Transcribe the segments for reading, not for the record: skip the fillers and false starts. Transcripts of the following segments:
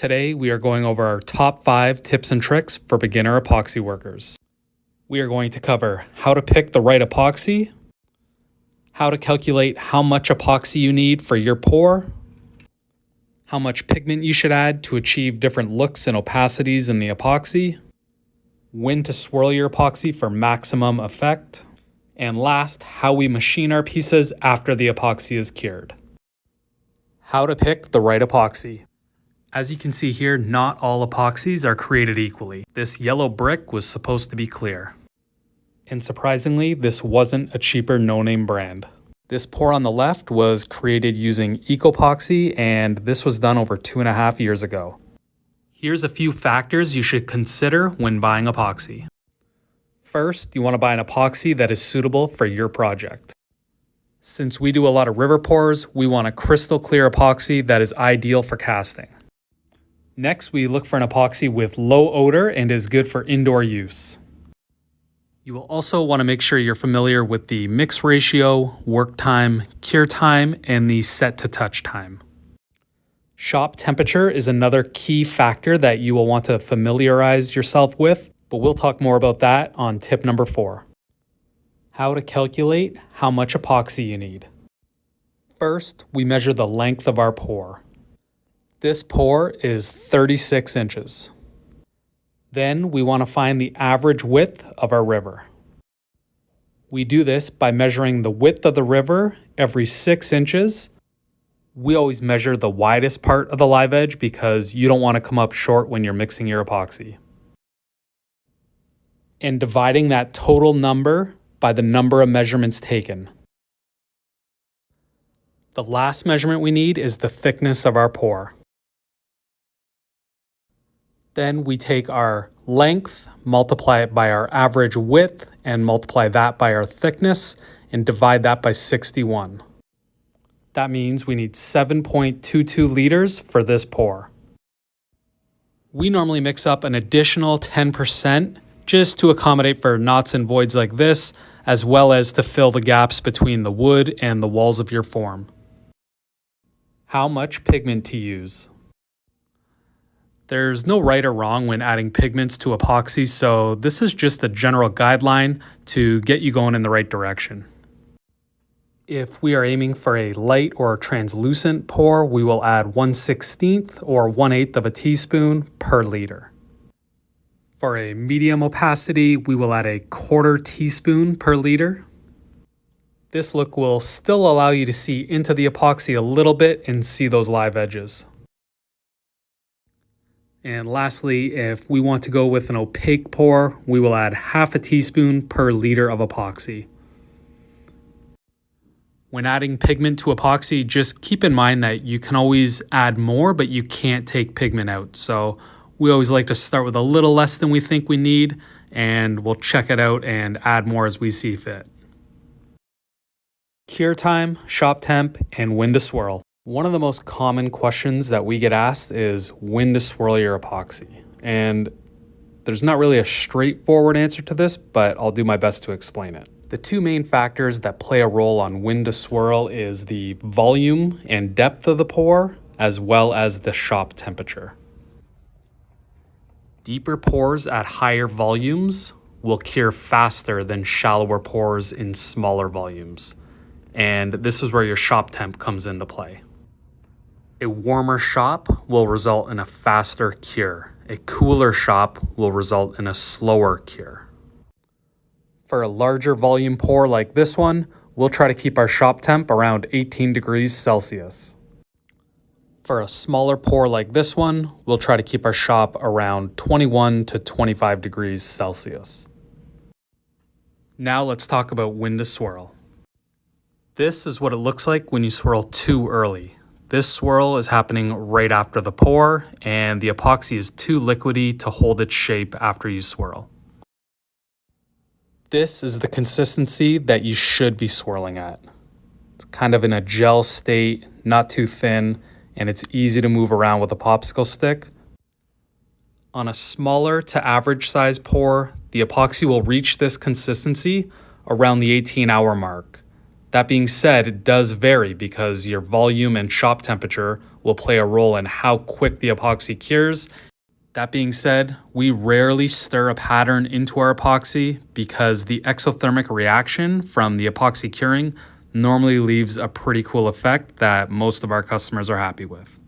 Today, we are going over our top 5 tips and tricks for beginner epoxy workers. We are going to cover how to pick the right epoxy, how to calculate how much epoxy you need for your pour, how much pigment you should add to achieve different looks and opacities in the epoxy, when to swirl your epoxy for maximum effect, and last, how we machine our pieces after the epoxy is cured. How to pick the right epoxy. As you can see here, not all epoxies are created equally. This yellow brick was supposed to be clear. And surprisingly, this wasn't a cheaper no-name brand. This pour on the left was created using Ecopoxy, and this was done over 2.5 years ago. Here's a few factors you should consider when buying epoxy. First, you want to buy an epoxy that is suitable for your project. Since we do a lot of river pours, we want a crystal clear epoxy that is ideal for casting. Next, we look for an epoxy with low odor and is good for indoor use. You will also want to make sure you're familiar with the mix ratio, work time, cure time, and the set to touch time. Shop temperature is another key factor that you will want to familiarize yourself with, but we'll talk more about that on tip number 4. How to calculate how much epoxy you need. First, we measure the length of our pour. This pour is 36 inches. Then we want to find the average width of our river. We do this by measuring the width of the river every 6 inches. We always measure the widest part of the live edge because you don't want to come up short when you're mixing your epoxy. And dividing that total number by the number of measurements taken. The last measurement we need is the thickness of our pour. Then we take our length, multiply it by our average width, and multiply that by our thickness, and divide that by 61. That means we need 7.22 liters for this pour. We normally mix up an additional 10% just to accommodate for knots and voids like this, as well as to fill the gaps between the wood and the walls of your form. How much pigment to use? There's no right or wrong when adding pigments to epoxy, so this is just a general guideline to get you going in the right direction. If we are aiming for a light or translucent pour, we will add 1/16 or 1/8 of a teaspoon per liter. For a medium opacity, we will add a 1/4 teaspoon per liter. This look will still allow you to see into the epoxy a little bit and see those live edges. And lastly, if we want to go with an opaque pour, we will add 1/2 teaspoon per liter of epoxy. When adding pigment to epoxy, just keep in mind that you can always add more, but you can't take pigment out. So we always like to start with a little less than we think we need, and we'll check it out and add more as we see fit. Cure time, shop temp, and when to swirl. One of the most common questions that we get asked is when to swirl your epoxy. And there's not really a straightforward answer to this, but I'll do my best to explain it. The two main factors that play a role on when to swirl is the volume and depth of the pour, as well as the shop temperature. Deeper pours at higher volumes will cure faster than shallower pours in smaller volumes. And this is where your shop temp comes into play. A warmer shop will result in a faster cure. A cooler shop will result in a slower cure. For a larger volume pour like this one, we'll try to keep our shop temp around 18 degrees Celsius. For a smaller pour like this one, we'll try to keep our shop around 21 to 25 degrees Celsius. Now let's talk about when to swirl. This is what it looks like when you swirl too early. This swirl is happening right after the pour, and the epoxy is too liquidy to hold its shape after you swirl. This is the consistency that you should be swirling at. It's kind of in a gel state, not too thin, and it's easy to move around with a popsicle stick. On a smaller to average size pour, the epoxy will reach this consistency around the 18-hour mark. That being said, it does vary because your volume and shop temperature will play a role in how quick the epoxy cures. That being said, we rarely stir a pattern into our epoxy because the exothermic reaction from the epoxy curing normally leaves a pretty cool effect that most of our customers are happy with.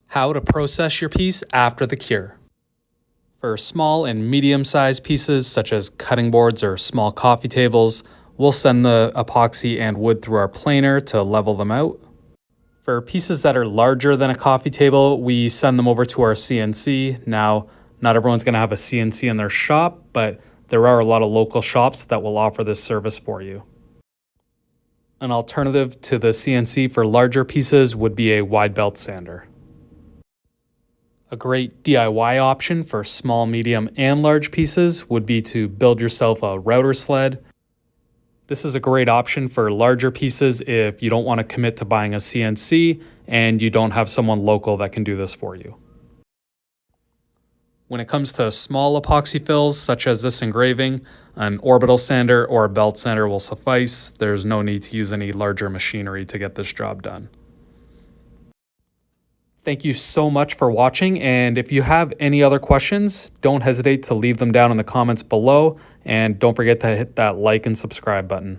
How to process your piece after the cure. For small and medium-sized pieces such as cutting boards or small coffee tables, we'll send the epoxy and wood through our planer to level them out. For pieces that are larger than a coffee table, we send them over to our CNC. Now, not everyone's going to have a CNC in their shop, but there are a lot of local shops that will offer this service for you. An alternative to the CNC for larger pieces would be a wide belt sander. A great DIY option for small, medium, and large pieces would be to build yourself a router sled. This is a great option for larger pieces if you don't want to commit to buying a CNC and you don't have someone local that can do this for you. When it comes to small epoxy fills, such as this engraving, an orbital sander or a belt sander will suffice. There's no need to use any larger machinery to get this job done. Thank you so much for watching, and if you have any other questions, don't hesitate to leave them down in the comments below, and don't forget to hit that like and subscribe button.